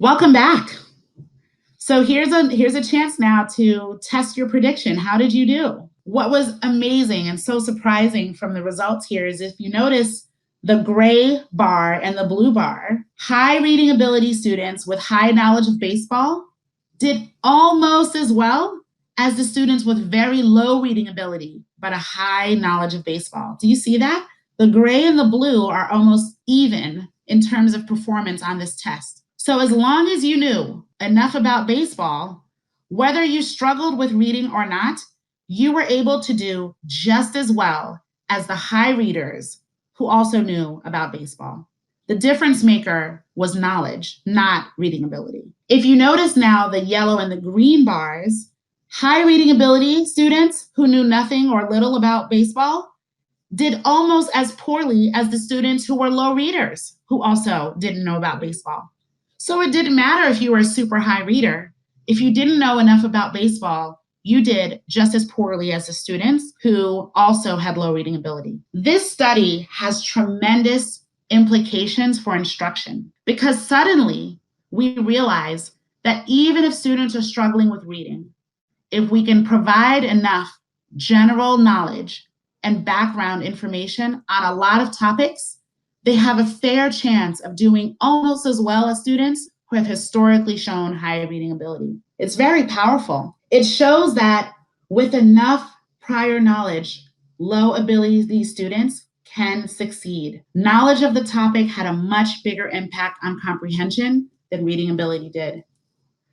Welcome back. So here's a chance now to test your prediction. How did you do? What was amazing and so surprising from the results here is if you notice the gray bar and the blue bar, high reading ability students with high knowledge of baseball did almost as well as the students with very low reading ability, but a high knowledge of baseball. Do you see that? The gray and the blue are almost even in terms of performance on this test. So as long as you knew enough about baseball, whether you struggled with reading or not, you were able to do just as well as the high readers who also knew about baseball. The difference maker was knowledge, not reading ability. If you notice now the yellow and the green bars, high reading ability students who knew nothing or little about baseball did almost as poorly as the students who were low readers who also didn't know about baseball. So it didn't matter if you were a super high reader. If you didn't know enough about baseball, you did just as poorly as the students who also had low reading ability. This study has tremendous implications for instruction because suddenly we realize that even if students are struggling with reading, if we can provide enough general knowledge and background information on a lot of topics, they have a fair chance of doing almost as well as students who have historically shown high reading ability. It's very powerful. It shows that with enough prior knowledge, low ability students can succeed. Knowledge of the topic had a much bigger impact on comprehension than reading ability did,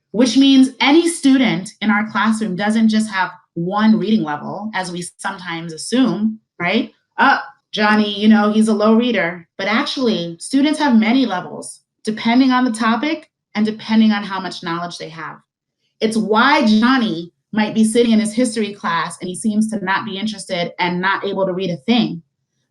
which means any student in our classroom doesn't just have one reading level, as we sometimes assume, right? Johnny, he's a low reader, but actually students have many levels depending on the topic and depending on how much knowledge they have. It's why Johnny might be sitting in his history class and he seems to not be interested and not able to read a thing.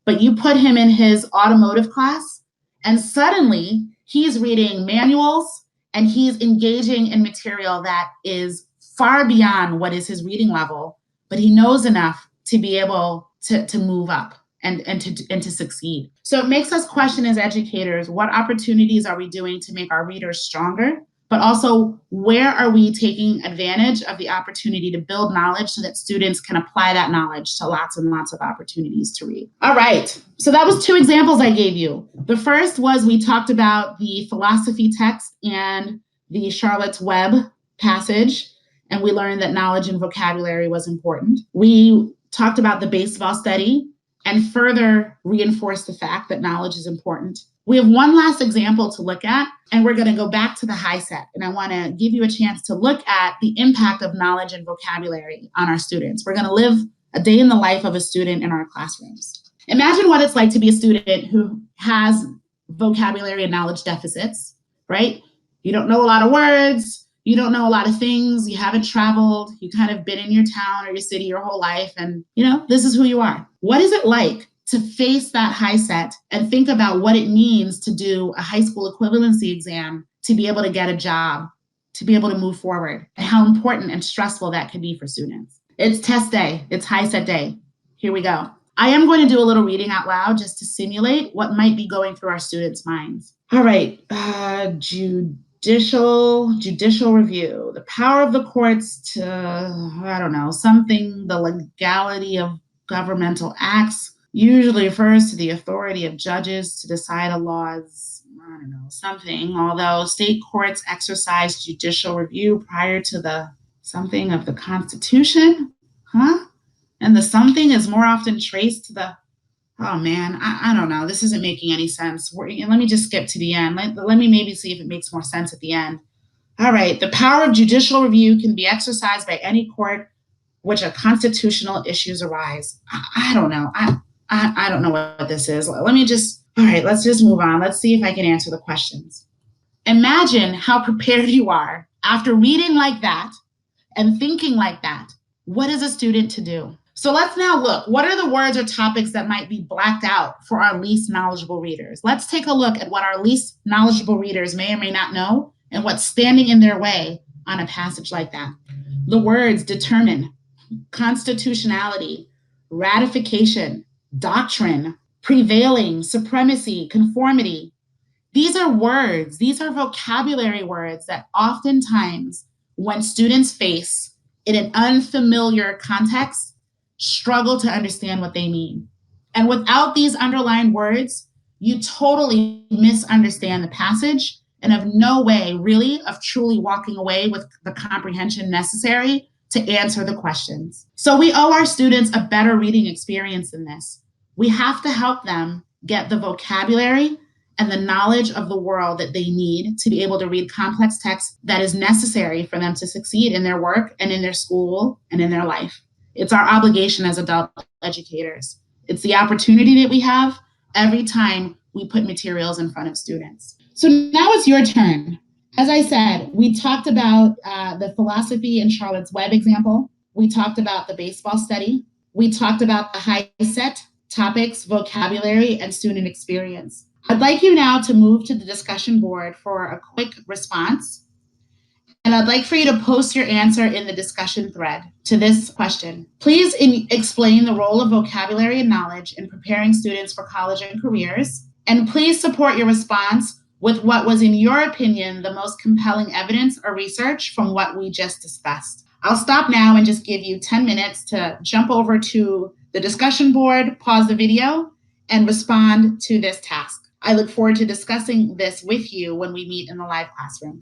But you put him in his automotive class and suddenly he's reading manuals and he's engaging in material that is far beyond what is his reading level, but he knows enough to be able to move up and to succeed. So it makes us question as educators, what opportunities are we doing to make our readers stronger? But also, where are we taking advantage of the opportunity to build knowledge so that students can apply that knowledge to lots and lots of opportunities to read? All right, so that was 2 examples I gave you. The first was we talked about the philosophy text and the Charlotte's Web passage, and we learned that knowledge and vocabulary was important. We talked about the baseball study and further reinforced the fact that knowledge is important. We have one last example to look at, and we're going to go back to the high set. And I want to give you a chance to look at the impact of knowledge and vocabulary on our students. We're going to live a day in the life of a student in our classrooms. Imagine what it's like to be a student who has vocabulary and knowledge deficits, right? You don't know a lot of words. You don't know a lot of things. You haven't traveled. You kind of been in your town or your city your whole life. And, this is who you are. What is it like to face that high set and think about what it means to do a high school equivalency exam, to be able to get a job, to be able to move forward, and how important and stressful that could be for students? It's test day. It's high set day. Here we go. I am going to do a little reading out loud just to simulate what might be going through our students' minds. All right. Judicial review, the power of the courts to, the legality of governmental acts usually refers to the authority of judges to decide a law's, although state courts exercise judicial review prior to the something of the Constitution, and the something is more often traced to the, I don't know. This isn't making any sense. Let me just skip to the end. Let me maybe see if it makes more sense at the end. All right. The power of judicial review can be exercised by any court which a constitutional issues arise. I don't know. I don't know what this is. Let's just move on. Let's see if I can answer the questions. Imagine how prepared you are after reading like that and thinking like that. What is a student to do? So let's now look, what are the words or topics that might be blacked out for our least knowledgeable readers? Let's take a look at what our least knowledgeable readers may or may not know and what's standing in their way on a passage like that. The words determine, constitutionality, ratification, doctrine, prevailing, supremacy, conformity. These are words, these are vocabulary words that oftentimes, when students face in an unfamiliar context, struggle to understand what they mean. And without these underlined words, you totally misunderstand the passage and have no way really of truly walking away with the comprehension necessary to answer the questions. So we owe our students a better reading experience than this. We have to help them get the vocabulary and the knowledge of the world that they need to be able to read complex text that is necessary for them to succeed in their work and in their school and in their life. It's our obligation as adult educators. It's the opportunity that we have every time we put materials in front of students. So now it's your turn. As I said, we talked about the philosophy in Charlotte's Web example. We talked about the baseball study. We talked about the high set topics, vocabulary, and student experience. I'd like you now to move to the discussion board for a quick response. And I'd like for you to post your answer in the discussion thread to this question. Please explain the role of vocabulary and knowledge in preparing students for college and careers. And please support your response with what was, in your opinion, the most compelling evidence or research from what we just discussed. I'll stop now and just give you 10 minutes to jump over to the discussion board, pause the video, and respond to this task. I look forward to discussing this with you when we meet in the live classroom.